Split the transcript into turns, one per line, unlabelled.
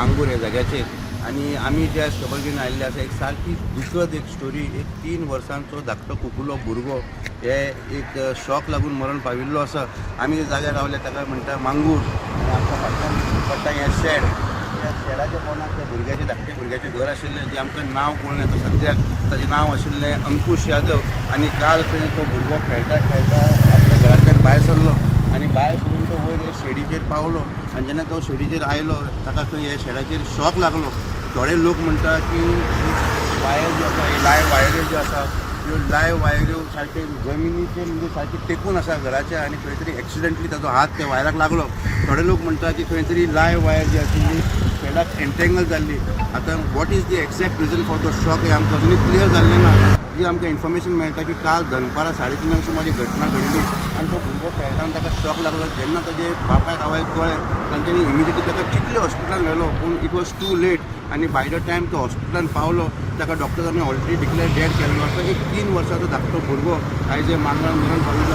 मांगूर ह्या जाग्याचेर आनी आमी ज्या खबर घेवन आयिल्ले आसा एक सारकी दुखद एक स्टोरी. एक 3 वर्सांचो धाकटो कुकुलो भुरगो हे एक शॉक लागून मरण पाविल्लो आसा. आमी ज्या जाग्यार रावले ताका म्हणटा मांगूर आनी आमच्या फाटल्यान पडटा हें शेड. त्या शेडाच्या पोंदाक त्या भुरग्याचें धाकटे भुरग्याचें घर आशिल्लें जे आमकां नांव कळून येता सद्याक. ताचें नांव आशिल्लें अंकुश यादव. आनी काल खंय तो भुरगो खेळटा खेळटा आपल्या घरांतल्यान भायर सरलो आनी भायर सरून तो वयर हे शेडीचेर पावलो. आनी जेन्ना तो शेडीचेर आयलो ताका खंय हे शेडाचेर शॉक लागलो. थोडे लोक म्हणटा की वायर ज्यो आसा लायव्ह वायऱ्यो ज्यो आसा ह्यो लायव्ह वायऱ्यो सारके जमिनीचेर म्हणजे सारके टेकून आसा घराच्या आनी खंय तरी एक्सिडेंटली ताजो हात त्या वायराक लागलो. थोडे लोक म्हणटा की खंय तरी लायव्ह वायर जी आशिल्ली शेडाक एंटेंगल जाल्ली. आतां what is the exact reason for the shock हें आमकां अजुनूय क्लियर जाल्लें ना. जी आमकां इन्फॉर्मेशन मेळटा की काल दनपारां 3:30 सुमार घटना घडली आनी तो भुरगो खेळटाना ताका शॉक लागलो. जेन्ना ताजे बापायक आवयक कळ्ळें तांच्यांनी इमिजिएटली ताका चिखले हॉस्पिटलान व्हेलो पूण इट वॉज टू लेट. आनी बाय द टायम तो हॉस्पिटलान पावलो ताका डॉक्टरांनी ऑलरेडी डिक्लेअर डेड केल्लो. असो एक 3 वर्सांचो धाकटो भुरगो आयज मांगरान मरण पाविल्लो